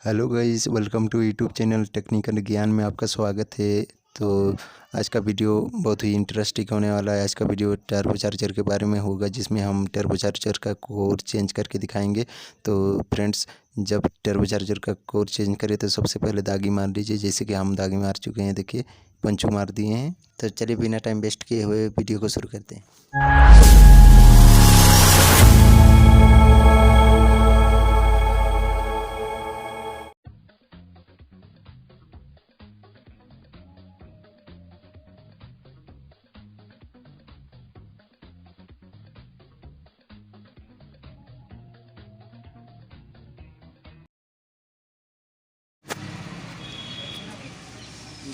Hello guys, welcome to YouTube channel technical Gyan में आपका स्वागत है। तो आज का वीडियो बहुत ही इंटरेस्टिंग होने वाला है। आज का वीडियो टर्बो चार्जर के बारे में होगा, जिसमें हम टर्बो चार्जर का कोर चेंज करके दिखाएंगे। तो फ्रेंड्स, जब टर्बो चार्जर का कोर चेंज करें तो सबसे पहले दागी मार लीजिए, जैसे कि हम दागी मार चुके हैं। देखिए, पंचू मार दिए हैं। तो चलिए बिना टाइम वेस्ट किए हुए वीडियो को शुरू करते हैं।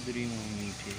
ड्रीम मीठे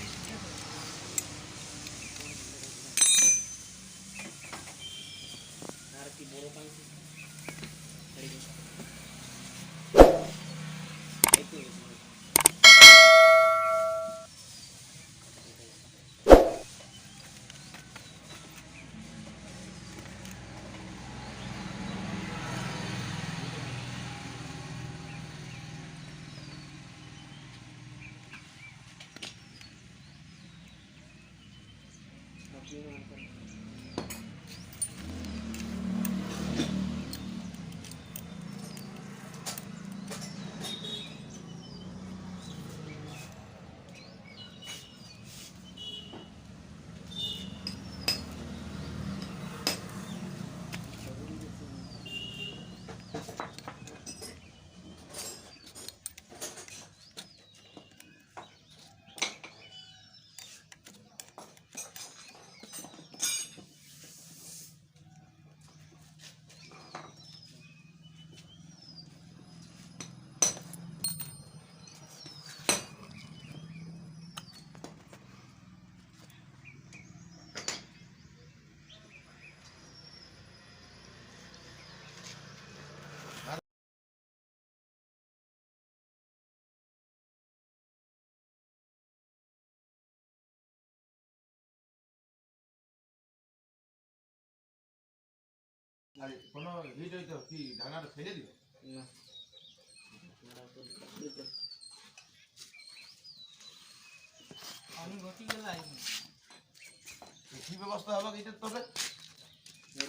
কোনো হিট হইতো কি ঢাকনাটা ফেলে দিবে না আমি গতি গেলাই কি ব্যবস্থা হবে এটা তবে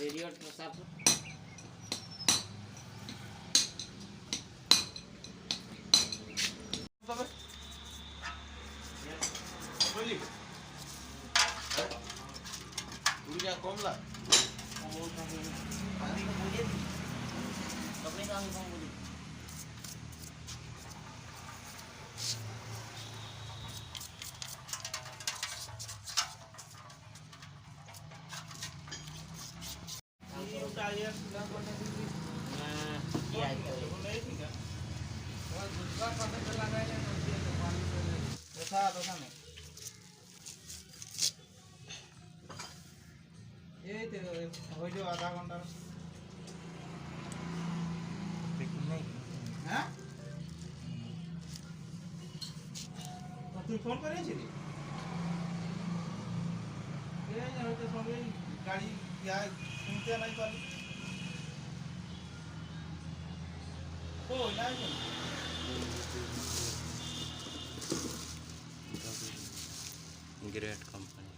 রেডিয়েটর সাফ তবে বুঝলি তুইটা কমলা কমল থাকে আমি তো বুঝে দিই তবে আমি কম বুঝি आधा घंटा হ্যাঁ তুই ফোন করেছিলি হয়তো সঙ্গে গাড়ি শুনতে নাই পারি ও নাই ग्रेट कंपनी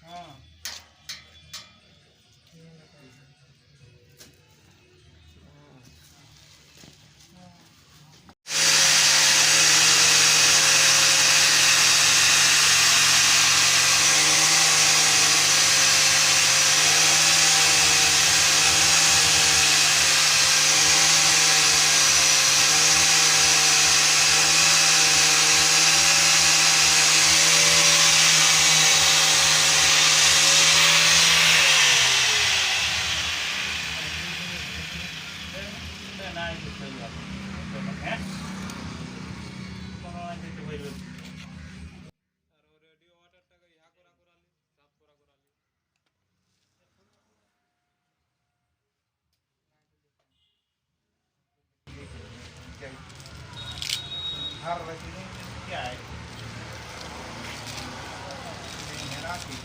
हाँ हर रचने क्या है राखी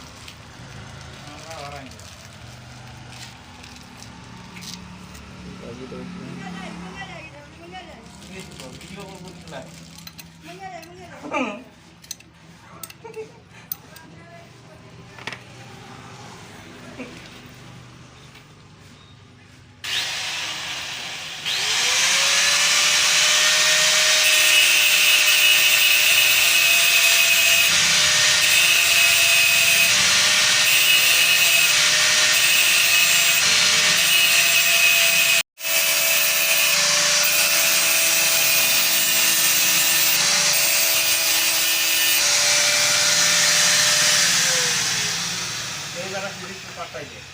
वीडियो कॉल कर चला जरा series पाठायचे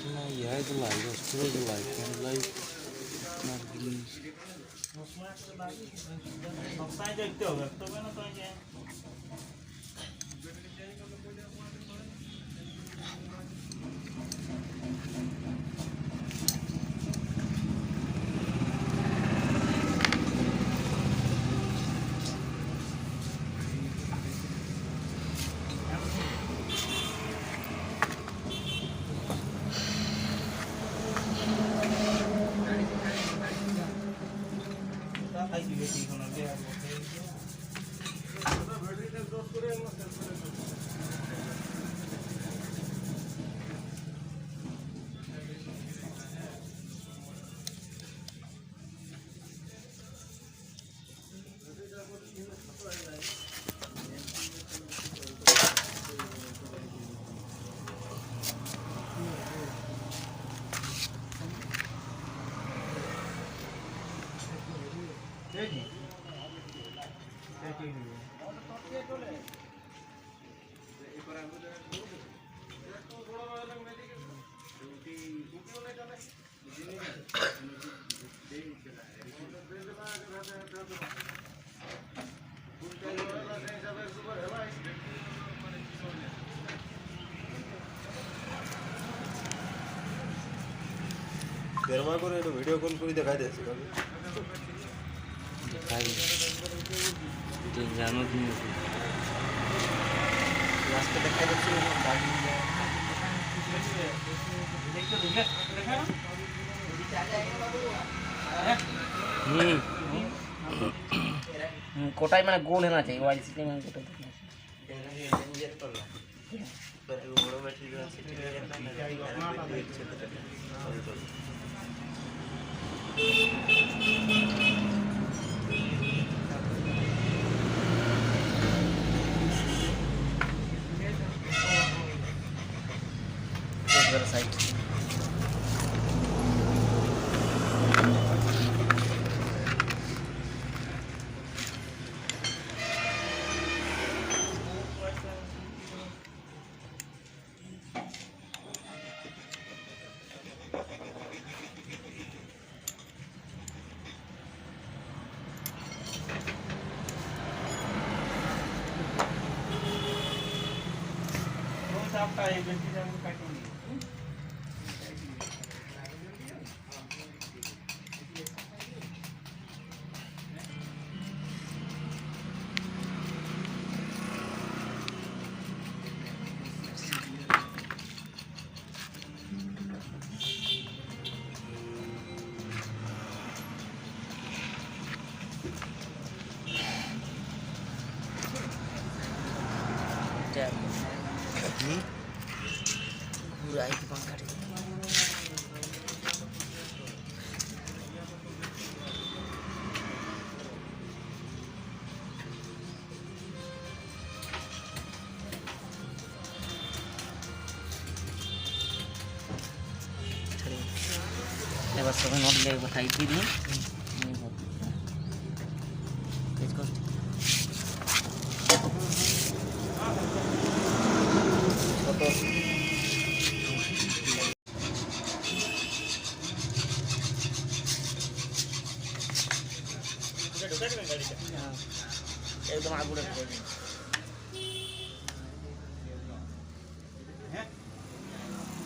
Yeah, the light, still the light, and light not green. সবসময় দেখতে হবে তবে না তো যে ઘરમાં કરે તો વિડીયો કોલ કરી દેખાઈ દેશે દેખાય તે જાણો જ નહીં લાસ્ટ દેખાઈ દેશે ગાડી कोटाई मैंने गोल होना चाहिए वाइट सिटी में कोटाई साइड Yeah. पूरा एक पंखा এবার সবাই নোট লেগে কোথায় দিয়ে দিন একদম আগুনে